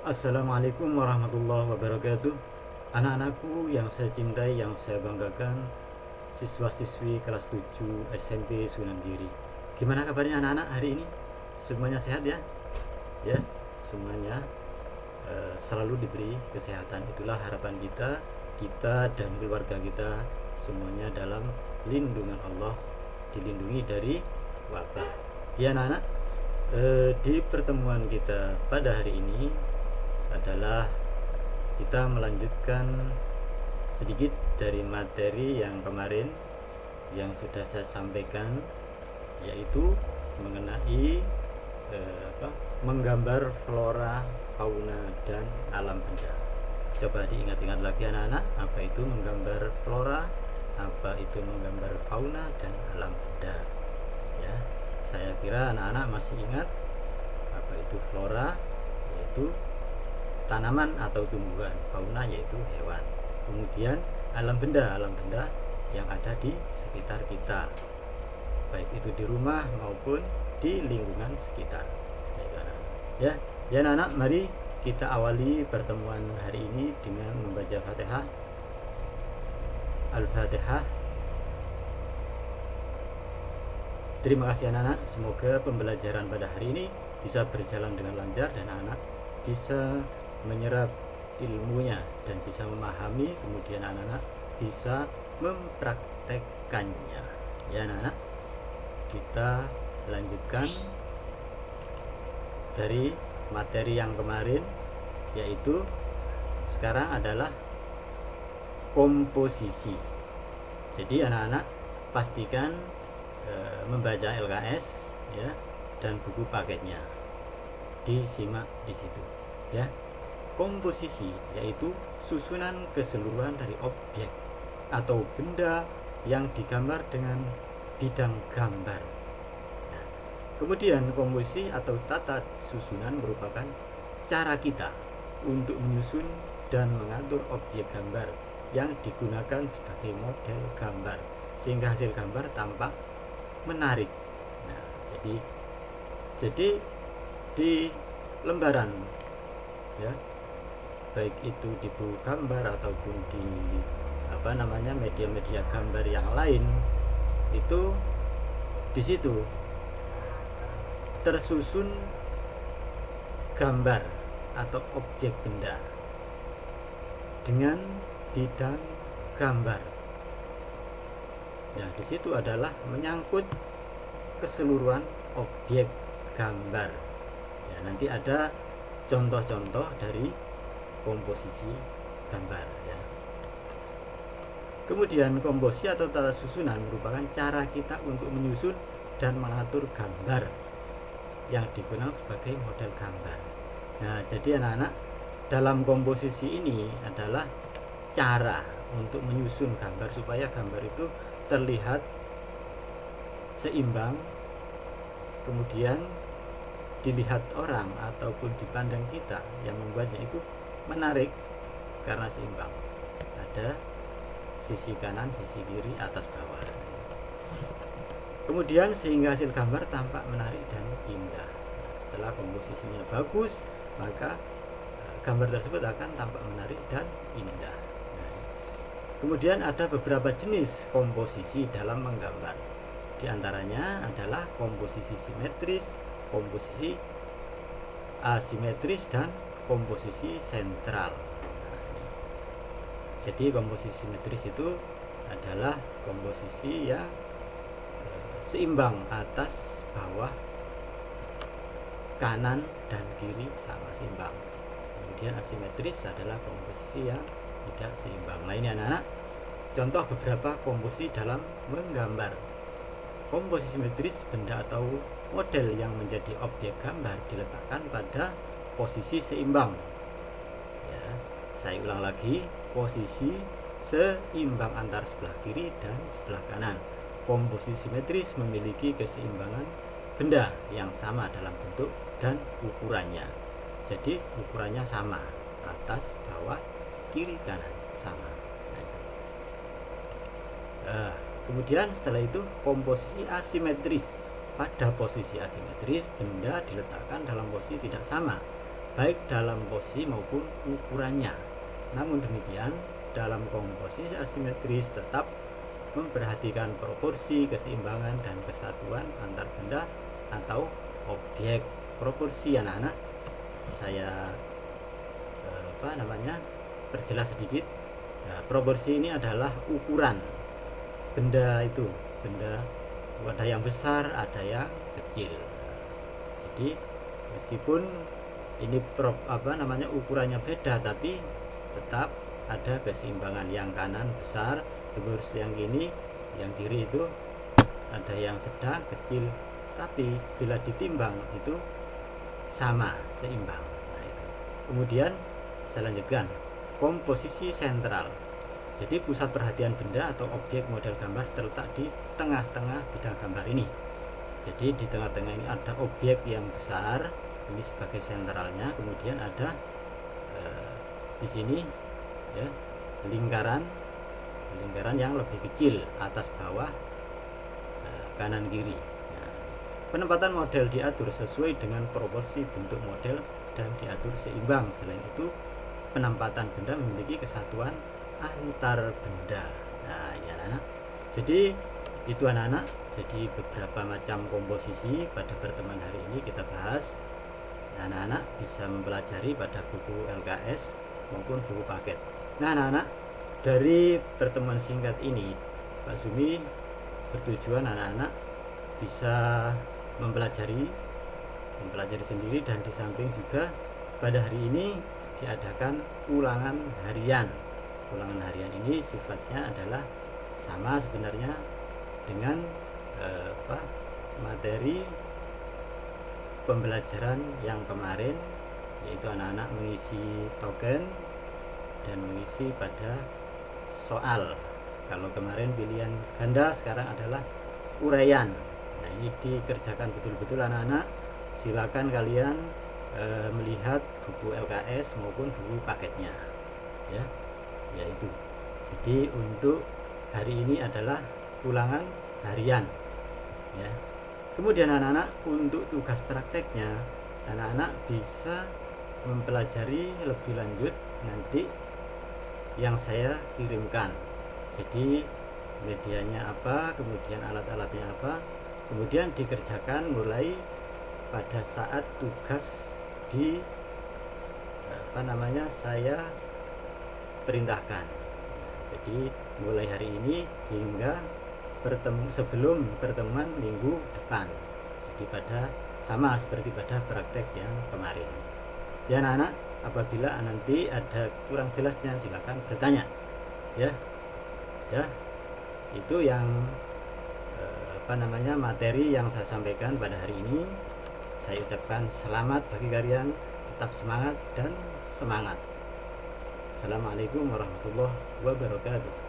Assalamualaikum warahmatullahi wabarakatuh. Anak-anakku yang saya cintai, yang saya banggakan, siswa-siswi kelas 7 SMP Sunan Giri. Gimana kabarnya anak-anak hari ini? Semuanya sehat ya? Ya, semuanya selalu diberi kesehatan. Itulah harapan kita, kita dan keluarga kita semuanya dalam lindungan Allah, dilindungi dari wabah. Ya anak-anak, di pertemuan kita pada hari ini adalah kita melanjutkan sedikit dari materi yang kemarin yang sudah saya sampaikan, yaitu mengenai menggambar flora, fauna, dan alam benda. Coba diingat-ingat lagi anak-anak, apa itu menggambar flora, apa itu menggambar fauna dan alam benda. Ya, saya kira anak-anak masih ingat apa itu flora, yaitu tanaman atau tumbuhan, fauna yaitu hewan, kemudian alam benda yang ada di sekitar kita, baik itu di rumah maupun di lingkungan sekitar. Ya, ya anak-anak, mari kita awali pertemuan hari ini dengan membaca Fatihah. Al-Fatihah. Terima kasih anak-anak, semoga pembelajaran pada hari ini bisa berjalan dengan lancar dan anak bisa menyerap ilmunya dan bisa memahami, kemudian anak-anak bisa mempraktekkannya. Ya anak-anak, kita lanjutkan dari materi yang kemarin, yaitu sekarang adalah komposisi. Jadi anak-anak pastikan membaca LKS ya, dan buku paketnya disimak di situ ya. Komposisi yaitu susunan keseluruhan dari objek atau benda yang digambar dengan bidang gambar. Nah, kemudian komposisi atau tata susunan merupakan cara kita untuk menyusun dan mengatur objek gambar yang digunakan sebagai model gambar sehingga hasil gambar tampak menarik. Nah, jadi di lembaran ya, baik itu di buku gambar ataupun di media-media gambar yang lain, itu di situ tersusun gambar atau objek benda dengan bidang gambar. Nah, di situ adalah menyangkut keseluruhan objek gambar. Ya, nanti ada contoh-contoh dari komposisi gambar ya. Kemudian komposisi atau tata susunan merupakan cara kita untuk menyusun dan mengatur gambar yang digunakan sebagai model gambar. Nah, jadi anak-anak, dalam komposisi ini adalah cara untuk menyusun gambar supaya gambar itu terlihat seimbang, kemudian dilihat orang ataupun dipandang kita, yang membuatnya itu menarik karena seimbang, ada sisi kanan, sisi kiri, atas, bawah. Kemudian sehingga hasil gambar tampak menarik dan indah. Setelah komposisinya bagus, maka gambar tersebut akan tampak menarik dan indah. Kemudian ada beberapa jenis komposisi dalam menggambar. Di antaranya adalah komposisi simetris, komposisi asimetris, dan komposisi sentral. Jadi komposisi simetris itu adalah komposisi yang seimbang, atas, bawah, kanan, dan kiri sama seimbang. Kemudian asimetris adalah komposisi yang tidak seimbang. Nah, ini anak-anak contoh beberapa komposisi dalam menggambar. Komposisi simetris, benda atau model yang menjadi objek gambar diletakkan pada posisi seimbang ya. Saya ulang lagi, posisi seimbang antara sebelah kiri dan sebelah kanan. Komposisi simetris memiliki keseimbangan benda yang sama dalam bentuk dan ukurannya. Jadi ukurannya sama, atas, bawah, kiri, kanan sama. Kemudian setelah itu komposisi asimetris. Pada posisi asimetris, benda diletakkan dalam posisi tidak sama baik dalam posisi maupun ukurannya. Namun demikian, dalam komposisi asimetris tetap memperhatikan proporsi, keseimbangan, dan kesatuan antar benda atau objek. Proporsi anak-anak saya perjelas sedikit. Nah, proporsi ini adalah ukuran benda itu. Benda ada yang besar, ada yang kecil. Jadi meskipun ini ukurannya beda, tapi tetap ada keseimbangan. Yang kanan besar, terus yang ini, yang kiri itu ada yang sedang, kecil, tapi bila ditimbang itu sama, seimbang. Nah, itu. Kemudian saya lanjutkan, komposisi sentral. Jadi pusat perhatian benda atau objek model gambar terletak di tengah-tengah bidang gambar ini. Jadi di tengah-tengah ini ada objek yang besar, ini sebagai sentralnya. Kemudian ada di sini ya, lingkaran yang lebih kecil, atas bawah, kanan kiri. Nah, penempatan model diatur sesuai dengan proporsi bentuk model dan diatur seimbang. Selain itu, penempatan benda memiliki kesatuan antar benda. Nah, ini anak-anak. Jadi itu anak-anak. Jadi beberapa macam komposisi pada pertemuan hari ini kita bahas. Anak-anak bisa mempelajari pada buku LKS maupun buku paket. Nah, anak-anak, dari pertemuan singkat ini Pak Zumi bertujuan anak-anak bisa mempelajari sendiri, dan di samping juga pada hari ini diadakan ulangan harian. Ulangan harian ini sifatnya adalah sama sebenarnya dengan materi pembelajaran yang kemarin, yaitu anak-anak mengisi token dan mengisi pada soal. Kalau kemarin pilihan ganda, sekarang adalah uraian. Nah, ini dikerjakan betul-betul anak-anak. Silakan kalian melihat buku LKS maupun buku paketnya, ya, yaitu. Jadi untuk hari ini adalah ulangan harian, ya. Kemudian anak-anak, untuk tugas prakteknya anak-anak bisa mempelajari lebih lanjut nanti yang saya kirimkan. Jadi medianya apa, kemudian alat-alatnya apa, kemudian dikerjakan mulai pada saat tugas di saya perintahkan. Jadi mulai hari ini hingga sebelum pertemuan minggu depan. Jadi sama seperti pada praktek yang kemarin. Ya anak-anak, apabila nanti ada kurang jelasnya silakan bertanya. Ya, itu yang materi yang saya sampaikan pada hari ini. Saya ucapkan selamat bagi kalian, tetap semangat dan semangat. Assalamualaikum warahmatullahi wabarakatuh.